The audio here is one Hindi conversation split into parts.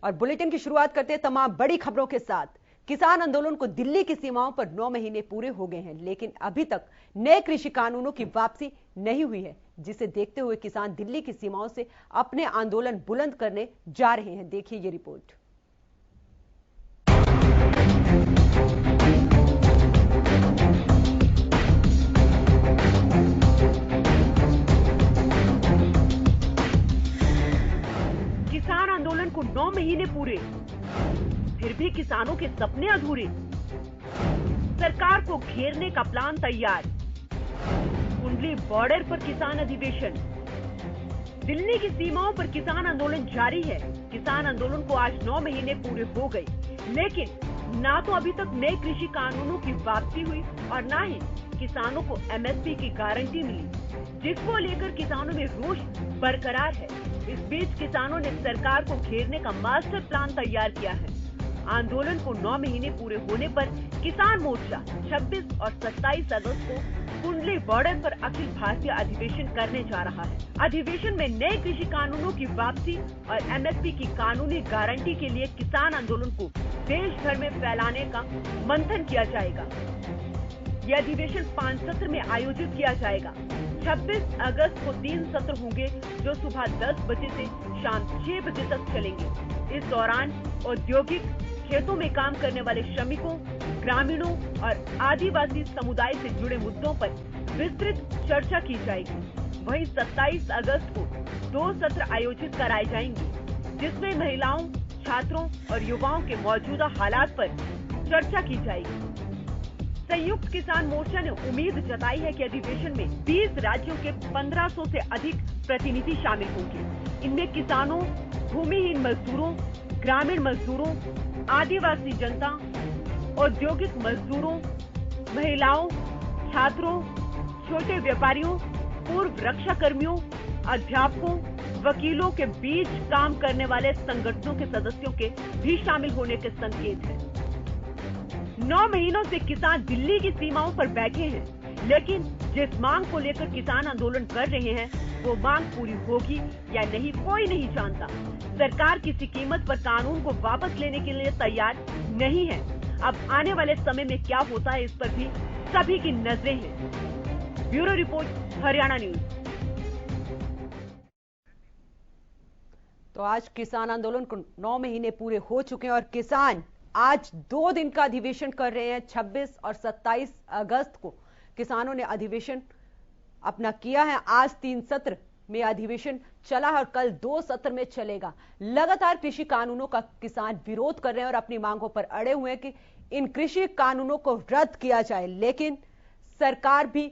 और बुलेटिन की शुरुआत करते हैं तमाम बड़ी खबरों के साथ। किसान आंदोलन को दिल्ली की सीमाओं पर 9 महीने पूरे हो गए हैं, लेकिन अभी तक नए कृषि कानूनों की वापसी नहीं हुई है, जिसे देखते हुए किसान दिल्ली की सीमाओं से अपने आंदोलन बुलंद करने जा रहे हैं। देखिए ये रिपोर्ट। किसान आंदोलन को 9 महीने पूरे, फिर भी किसानों के सपने अधूरे। सरकार को घेरने का प्लान तैयार, कुंडली बॉर्डर पर किसान अधिवेशन। दिल्ली की सीमाओं पर किसान आंदोलन जारी है। किसान आंदोलन को आज 9 महीने पूरे हो गए, लेकिन ना तो अभी तक नए कृषि कानूनों की वापसी हुई और ना ही किसानों को एमएसपी की गारंटी मिली, जिसको लेकर किसानों में रोष बरकरार है। इस बीच किसानों ने सरकार को घेरने का मास्टर प्लान तैयार किया है। आंदोलन को 9 महीने पूरे होने पर किसान मोर्चा 26 और 27 अगस्त को कुंडली बॉर्डर पर अखिल भारतीय अधिवेशन करने जा रहा है। अधिवेशन में नए कृषि कानूनों की वापसी और एमएसपी की कानूनी गारंटी के लिए किसान आंदोलन को देश भर में फैलाने का मंथन किया जाएगा। यह अधिवेशन 5 सत्र में आयोजित किया जाएगा। 26 अगस्त को 3 सत्र होंगे, जो सुबह 10 बजे से शाम 6 बजे तक चलेंगे। इस दौरान औद्योगिक खेतों में काम करने वाले श्रमिकों, ग्रामीणों और आदिवासी समुदाय से जुड़े मुद्दों पर विस्तृत चर्चा की जाएगी। वहीं 27 अगस्त को 2 सत्र आयोजित कराए जाएंगे, जिसमें महिलाओं, छात्रों और युवाओं के मौजूदा हालात पर चर्चा की जाएगी। संयुक्त किसान मोर्चा ने उम्मीद जताई है कि अधिवेशन में 20 राज्यों के 1500 से अधिक प्रतिनिधि शामिल होंगे। इनमें किसानों, भूमिहीन मजदूरों, ग्रामीण मजदूरों, आदिवासी जनता, औद्योगिक मजदूरों, महिलाओं, छात्रों, छोटे व्यापारियों, पूर्व रक्षा कर्मियों, अध्यापकों, वकीलों के बीच काम करने वाले संगठनों के सदस्यों के भी शामिल होने के संकेत हैं। 9 महीनों से किसान दिल्ली की सीमाओं पर बैठे हैं, लेकिन जिस मांग को लेकर किसान आंदोलन कर रहे हैं, वो मांग पूरी होगी या नहीं कोई नहीं जानता। सरकार किसी कीमत पर कानून को वापस लेने के लिए तैयार नहीं है। अब आने वाले समय में क्या होता है, इस पर भी सभी की नजरें हैं। Bureau report, Haryana news. तो आज किसान आंदोलन को 9 महीने पूरे हो चुके हैं और किसान आज 2 दिन का अधिवेशन कर रहे हैं। 26 और 27 अगस्त को किसानों ने अधिवेशन अपना किया है। आज 3 सत्र में अधिवेशन चला है और कल 2 सत्र में चलेगा। लगातार कृषि कानूनों का किसान विरोध कर रहे हैं और अपनी मांगों पर अड़े हुए हैं कि इन कृषि कानूनों को रद्द किया जाए, लेकिन सरकार भी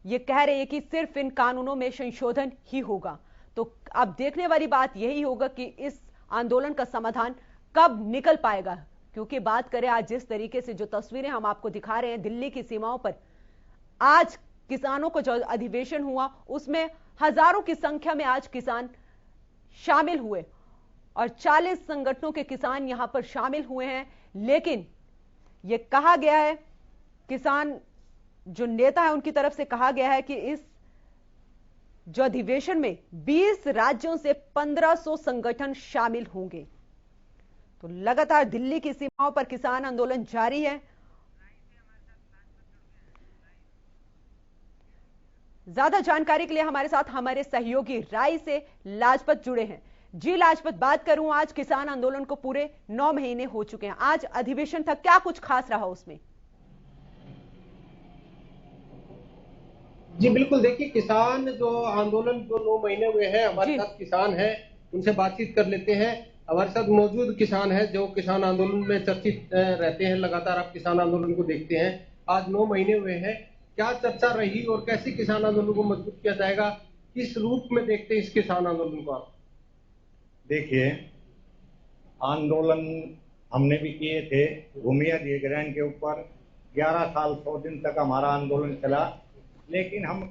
ये कह रही है कि सिर्फ इन कानूनों में संशोधन ही होगा। तो अब देखने वाली बात यही होगा कि इस आंदोलन का समाधान कब निकल पाएगा, क्योंकि बात करें आज जिस तरीके से जो तस्वीरें हम आपको दिखा रहे हैं दिल्ली की सीमाओं पर, आज किसानों को जो अधिवेशन हुआ उसमें हजारों की संख्या में आज किसान शामिल हुए और 40 संगठनों के किसान यहां पर शामिल हुए हैं। लेकिन यह कहा गया है, किसान जो नेता है उनकी तरफ से कहा गया है कि इस जो अधिवेशन में 20 राज्यों से 1500 संगठन शामिल होंगे। तो लगातार दिल्ली की सीमाओं पर किसान आंदोलन जारी है। ज्यादा जानकारी के लिए हमारे साथ हमारे सहयोगी राय से लाजपत जुड़े हैं। जी लाजपत, बात करूं, आज किसान आंदोलन को पूरे 9 महीने हो चुके हैं। आज अधिवेशन था, क्या कुछ खास रहा उसमें? जी बिल्कुल, देखिए किसान जो आंदोलन जो 9 महीने हुए हैं, हमारे साथ किसान हैं, उनसे बातचीत कर लेते हैं। हमारे साथ मौजूद किसान है जो किसान आंदोलन में चर्चित रहते हैं, लगातार आप किसान आंदोलन को देखते हैं। आज 9 महीने हुए हैं, क्या चर्चा रही और कैसे किसान आंदोलन को मजबूत किया जाएगा, किस रूप में देखते हैं इस किसान आंदोलन को आप? देखिए, आंदोलन हमने भी किए थे भूमि अधिग्रहण के ऊपर। 11 साल 100 दिन तक हमारा आंदोलन चला, लेकिन हम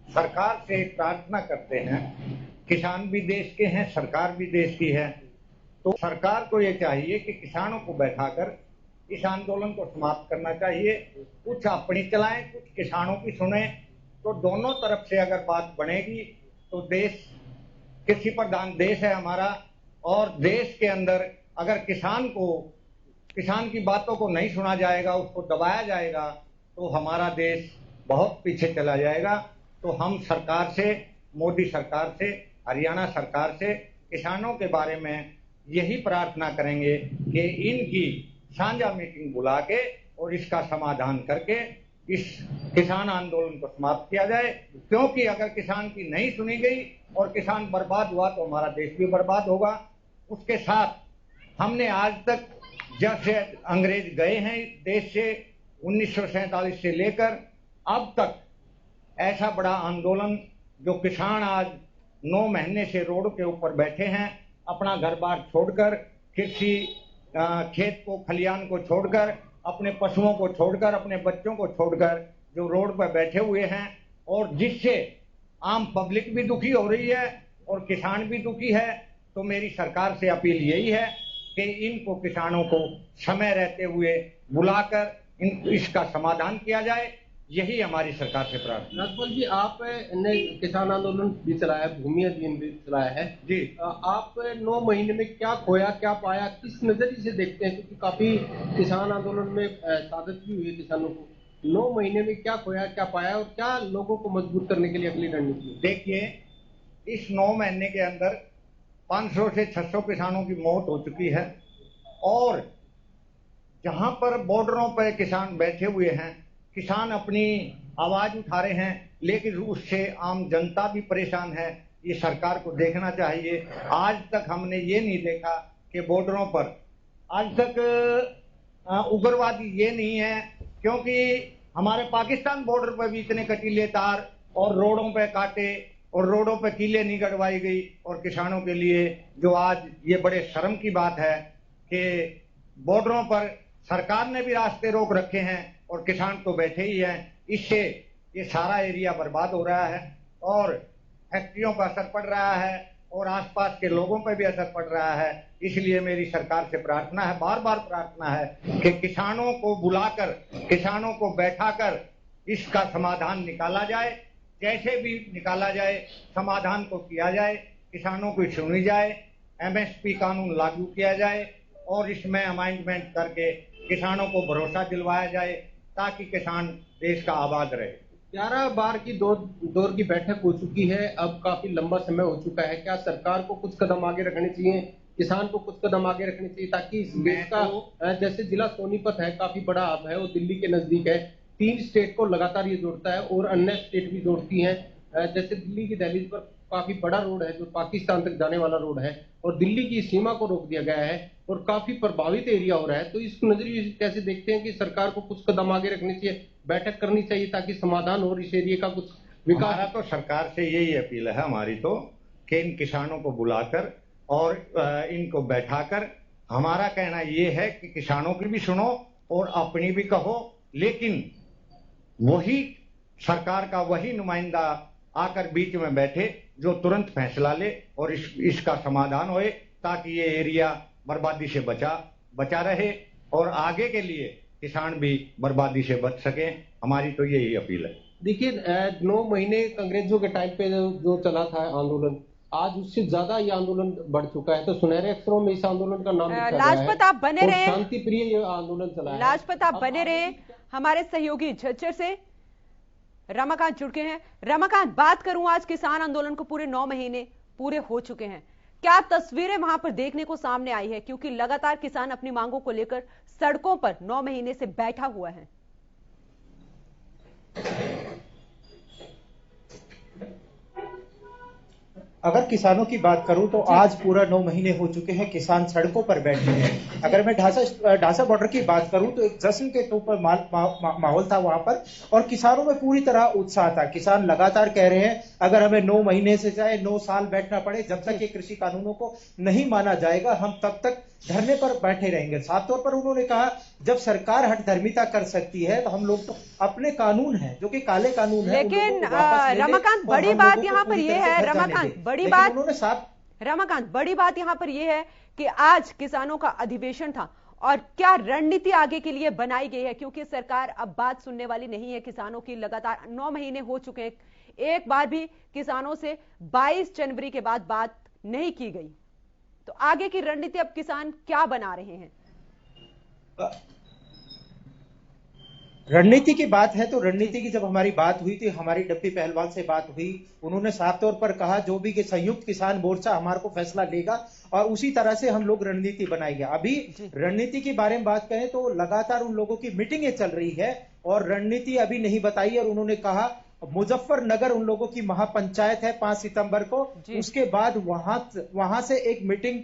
सरकार से प्रार्थना करते हैं, किसान भी देश के हैं, सरकार भी देश की है, तो सरकार को ये चाहिए कि किसानों को बैठाकर इस आंदोलन को समाप्त करना चाहिए। कुछ अपनी चलाएं, कुछ किसानों की सुने, तो दोनों तरफ से अगर बात बनेगी तो देश कृषि प्रधान देश है हमारा, और देश के अंदर अगर किसान की बातों को नहीं सुना जाएगा, उसको दबाया जाएगा, तो हमारा देश बहुत पीछे चला जाएगा। तो हम सरकार से, मोदी सरकार से, हरियाणा सरकार से किसानों के बारे में यही प्रार्थना करेंगे कि इनकी साझा मीटिंग बुला के और इसका समाधान करके इस किसान आंदोलन को समाप्त किया जाए। क्योंकि अगर किसान की नहीं सुनी गई और किसान बर्बाद हुआ तो हमारा देश भी बर्बाद होगा। उसके साथ हमने आज तक जब से अंग्रेज गए हैं इस देश से 1947 से लेकर अब तक ऐसा बड़ा आंदोलन, जो किसान आज 9 महीने से रोड के ऊपर बैठे हैं, अपना घर बार छोड़कर, कृषि खेत को, खलियान को छोड़कर, अपने पशुओं को छोड़कर, अपने बच्चों को छोड़कर जो रोड पर बैठे हुए हैं, और जिससे आम पब्लिक भी दुखी हो रही है और किसान भी दुखी है। तो मेरी सरकार से अपील यही है कि इनको, किसानों को समय रहते हुए बुलाकर इसका समाधान किया जाए। यही हमारी सरकार से प्रार्थना। राजपाल जी, आपने किसान आंदोलन भी चलाया, भूमि अधिनियम भी चलाया है जी। आप 9 महीने में क्या खोया, क्या पाया, किस नजरिए से देखते हैं? क्योंकि काफी किसान आंदोलन में शहादत भी हुई है किसानों को। 9 महीने में क्या खोया, क्या पाया, और क्या लोगों को मजबूत करने के लिए अगली रणनीति? देखिए, इस 9 महीने के अंदर 500 से 600 किसानों की मौत हो चुकी है, और जहां पर बॉर्डरों पर किसान बैठे हुए हैं, किसान अपनी आवाज उठा रहे हैं, लेकिन उससे आम जनता भी परेशान है। ये सरकार को देखना चाहिए। आज तक हमने ये नहीं देखा कि बॉर्डरों पर आज तक उग्रवादी ये नहीं है, क्योंकि हमारे पाकिस्तान बॉर्डर पर भी इतने कटीले तार और रोडों पे काटे और रोडों पे कीले नहीं गड़वाई गई। और किसानों के लिए जो आज ये बड़े शर्म की बात है कि बॉर्डरों पर सरकार ने भी रास्ते रोक रखे हैं और किसान तो बैठे ही हैं। इससे ये सारा एरिया बर्बाद हो रहा है और फैक्ट्रियों पर असर पड़ रहा है और आसपास के लोगों पर भी असर पड़ रहा है। इसलिए मेरी सरकार से प्रार्थना है, बार बार प्रार्थना है कि किसानों को बुलाकर, किसानों को बैठाकर इसका समाधान निकाला जाए। जैसे भी निकाला जाए, समाधान को किया जाए, किसानों को सुनी जाए, एमएसपी कानून लागू किया जाए और इसमें अमेंडमेंट करके किसानों को भरोसा दिलवाया जाए, ताकि किसान देश का आबाद रहे। 11 बार की दौर की बैठक हो चुकी है, अब काफी लंबा समय हो चुका है। क्या सरकार को कुछ कदम आगे रखने चाहिए, किसान को कुछ कदम आगे रखने चाहिए, ताकि इस देश का, जैसे जिला सोनीपत है, काफी बड़ा हब है, वो दिल्ली के नजदीक है, 3 स्टेट को लगातार ये जोड़ता है और अन्य स्टेट भी जोड़ती हैं। जैसे दिल्ली की दहलीज पर काफी बड़ा रोड है जो पाकिस्तान तक जाने वाला रोड है, और दिल्ली की सीमा को रोक दिया गया है और काफी प्रभावित एरिया हो रहा है। तो इस नजरिए से कैसे देखते हैं कि सरकार को कुछ कदम आगे रखने चाहिए, बैठक करनी चाहिए, ताकि समाधान हो और इस एरिया का कुछ विकास? हमारा तो सरकार से यही अपील है हमारी तो, कि इन किसानों को बुलाकर और इनको बैठाकर, हमारा कहना ये है कि किसानों की भी सुनो और अपनी भी कहो, लेकिन वही सरकार का वही नुमाइंदा आकर बीच में बैठे जो तुरंत फैसला ले और इसका समाधान होए, ताकि ये एरिया बर्बादी से बचा रहे और आगे के लिए किसान भी बर्बादी से बच सके। हमारी तो यही अपील है। देखिए, 9 महीने अंग्रेजों के टाइम पे जो चला था आंदोलन, आज उससे ज्यादा ये आंदोलन बढ़ चुका है। तो सुनहरे अक्षरों में इस आंदोलन का नाम लाजपत आप बने रहे, शांति प्रिय ये आंदोलन चला है। लाजपत आप बने रहे। हमारे सहयोगी झज्जर से रमाकांत जुड़ गए हैं। रमाकांत, बात करूं, आज किसान आंदोलन को पूरे 9 महीने पूरे हो चुके हैं, क्या तस्वीरें वहां पर देखने को सामने आई है? क्योंकि लगातार किसान अपनी मांगों को लेकर सड़कों पर 9 महीने से बैठा हुआ है। अगर किसानों की बात करूं तो आज पूरा 9 महीने हो चुके हैं, किसान सड़कों पर बैठे हैं। अगर मैं ढांसा बॉर्डर की बात करूं तो एक जश्न के तौर पर माहौल था वहां पर, और किसानों में पूरी तरह उत्साह था। किसान लगातार कह रहे हैं अगर हमें 9 महीने से चाहे 9 साल बैठना पड़े, जब तक ये कृषि कानूनों को नहीं माना जाएगा हम तब तक धरने पर बैठे रहेंगे। साफ तौर पर उन्होंने कहा जब सरकार हठधर्मिता कर सकती है तो हम लोग तो अपने कानून है जो कि काले कानून है। लेकिन रमाकांत, बड़ी बात यहाँ पर यह है, रमाकांत बड़ी बात यहाँ पर यह है कि आज किसानों का अधिवेशन था, और क्या रणनीति आगे के लिए बनाई गई है? क्योंकि सरकार अब बात सुनने वाली नहीं है किसानों की। लगातार 9 महीने हो चुके हैं, एक बार भी किसानों से 22 जनवरी के बाद बात नहीं की गई। तो आगे की रणनीति अब किसान क्या बना रहे हैं? रणनीति की बात है तो रणनीति की जब हमारी बात हुई थी, हमारी डब्बी पहलवान से बात हुई, उन्होंने साफ तौर पर कहा जो भी कि संयुक्त किसान मोर्चा हमारे को फैसला लेगा और उसी तरह से हम लोग रणनीति बनाएंगे। अभी रणनीति के बारे में बात करें तो लगातार उन लोगों की मीटिंगें चल रही है और रणनीति अभी नहीं बताई। और उन्होंने कहा मुजफ्फरनगर उन लोगों की महापंचायत है 5 सितंबर को, उसके बाद वहां से एक मीटिंग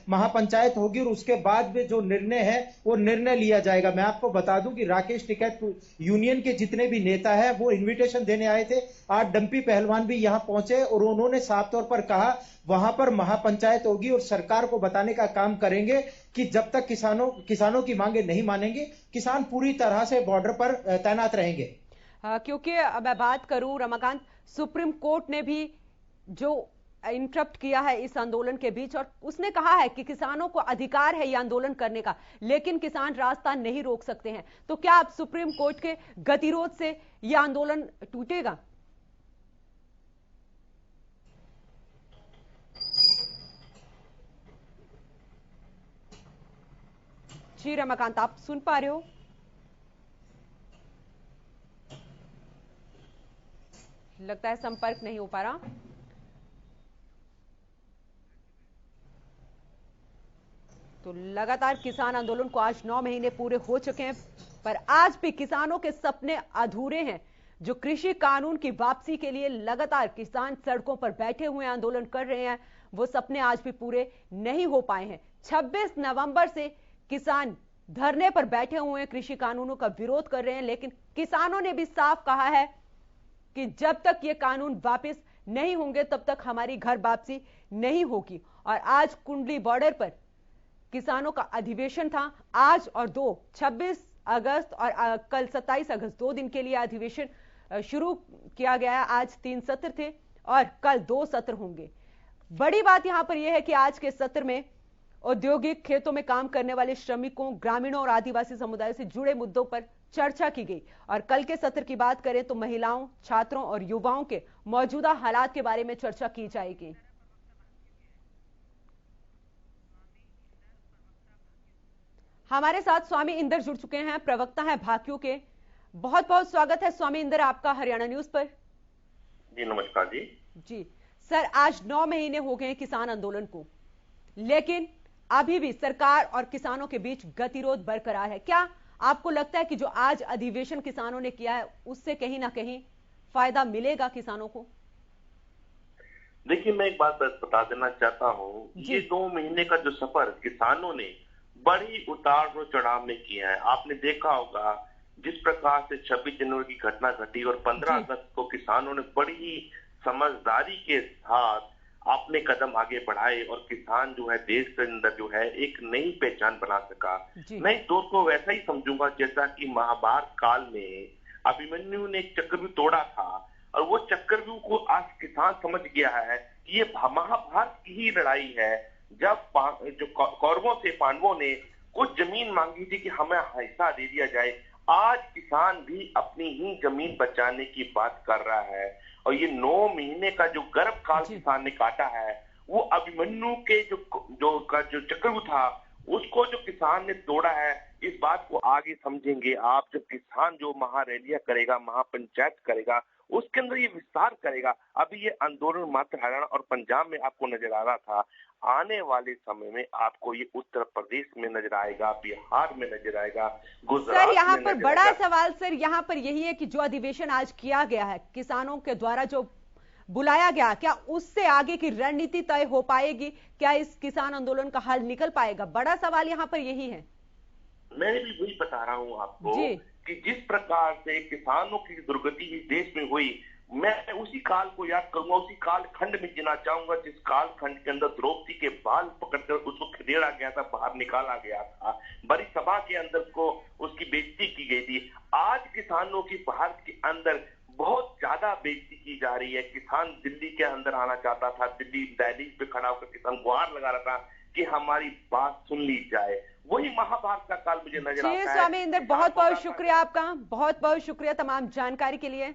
महापंचायत होगी और उसके बाद में जो निर्णय है वो निर्णय लिया जाएगा। मैं आपको बता दूं कि राकेश टिकैत यूनियन के जितने भी नेता हैं वो इनविटेशन देने आए थे। आज डंपी पहलवान भी यहां पहुंचे और उन्होंने साफ तौर पर कहा वहां पर महापंचायत होगी और सरकार को बताने का काम करेंगे कि जब तक किसानों की मांगे नहीं मानेंगे, किसान पूरी तरह से बॉर्डर पर तैनात रहेंगे। क्योंकि मैं बात करूं रमाकांत, सुप्रीम कोर्ट ने भी जो इंटरप्ट किया है इस आंदोलन के बीच और उसने कहा है कि किसानों को अधिकार है ये आंदोलन करने का, लेकिन किसान रास्ता नहीं रोक सकते हैं। तो क्या अब सुप्रीम कोर्ट के गतिरोध से ये आंदोलन टूटेगा? जी रमाकांत, आप सुन पा रहे हो? लगता है संपर्क नहीं हो पा रहा। तो लगातार किसान आंदोलन को आज 9 महीने पूरे हो चुके हैं, पर आज भी किसानों के सपने अधूरे हैं। जो कृषि कानून की वापसी के लिए लगातार किसान सड़कों पर बैठे हुए आंदोलन कर रहे हैं, वो सपने आज भी पूरे नहीं हो पाए हैं। 26 नवंबर से किसान धरने पर बैठे हुए हैं, कृषि कानूनों का विरोध कर रहे हैं, लेकिन किसानों ने भी साफ कहा है कि जब तक ये कानून वापस नहीं होंगे तब तक हमारी घर वापसी नहीं होगी। और आज कुंडली बॉर्डर पर किसानों का अधिवेशन था। आज और 26 अगस्त और कल 27 अगस्त 2 दिन के लिए अधिवेशन शुरू किया गया है। आज 3 सत्र थे और कल 2 सत्र होंगे। बड़ी बात यहां पर यह है कि आज के सत्र में औद्योगिक खेतों में काम करने वाले श्रमिकों, ग्रामीणों और आदिवासी समुदायों से जुड़े मुद्दों पर चर्चा की गई। और कल के सत्र की बात करें तो महिलाओं, छात्रों और युवाओं के मौजूदा हालात के बारे में चर्चा की जाएगी। हमारे साथ स्वामी इंदर जुड़ चुके हैं, प्रवक्ता हैं भाकियू के। बहुत बहुत स्वागत है स्वामी इंदर आपका हरियाणा न्यूज पर। जी नमस्कार। जी सर, आज 9 महीने हो गए किसान आंदोलन को, लेकिन अभी भी सरकार और किसानों के बीच गतिरोध बरकरार है। क्या आपको लगता है कि जो आज अधिवेशन किसानों ने किया है उससे कहीं ना कहीं फायदा मिलेगा किसानों को? देखिए, मैं एक बात बता देना चाहता हूँ, ये 2 महीने का जो सफर किसानों ने बड़ी उतार और चढ़ाव में किया है। आपने देखा होगा जिस प्रकार से 26 जनवरी की घटना घटी और 15 अगस्त को किसानों ने बड़ी समझदारी के साथ अपने कदम आगे बढ़ाए और किसान जो है देश के अंदर जो है एक नई पहचान बना सका। मैं इस दौर को वैसा ही समझूंगा जैसा कि महाभारत काल में अभिमन्यु ने एक चक्रव्यूह तोड़ा था और वो चक्रव्यूह को आज किसान समझ गया है कि ये महाभारत की ही लड़ाई है। जब जो कौरवों से पांडवों ने कुछ जमीन मांगी थी कि हमें हिस्सा दे दिया जाए, आज किसान भी अपनी ही जमीन बचाने की बात कर रहा है। और ये 9 महीने का जो गर्भ काल किसान ने काटा है, वो अभिमन्यु के जो चक्रव्यूह था उसको जो किसान ने तोड़ा है। इस बात को आगे समझेंगे आप जब किसान जो महारैलियां करेगा, महापंचायत करेगा, उसके अंदर ये विस्तार करेगा। अभी ये आंदोलन मात्र हरियाणा और पंजाब में आपको नजर आ रहा था, आने वाले समय में आपको ये उत्तर प्रदेश में नजर आएगा, बिहार में नजर आएगा, गुजरात सर यहाँ पर बड़ा सवाल सर यहाँ पर यही है कि जो अधिवेशन आज किया गया है किसानों के द्वारा जो बुलाया गया, क्या उससे आगे की रणनीति तय हो पाएगी? क्या इस किसान आंदोलन का हल निकल पाएगा? बड़ा सवाल यहाँ पर यही है। मैं भी वही बता रहा हूँ आपको कि जिस प्रकार से किसानों की दुर्गति इस देश में हुई, मैं उसी काल को याद करूंगा, उसी काल खंड में जीना चाहूंगा जिस काल खंड के अंदर द्रौपदी के बाल पकड़कर उसको खदेड़ा गया था, बाहर निकाला गया था, बड़ी सभा के अंदर को उसकी बेइज्जती की गई थी। आज किसानों की भारत के अंदर बहुत ज्यादा बेइज्जती की जा रही है। किसान दिल्ली के अंदर आना चाहता था, दिल्ली दहलीज पे खड़ा होकर किसान गुहार लगा रहा था कि हमारी बात सुन ली जाए। वही महाभारत का काल मुझे नजर आता है। स्वामी इंदर, बहुत बहुत शुक्रिया आपका, बहुत बहुत शुक्रिया तमाम जानकारी के लिए।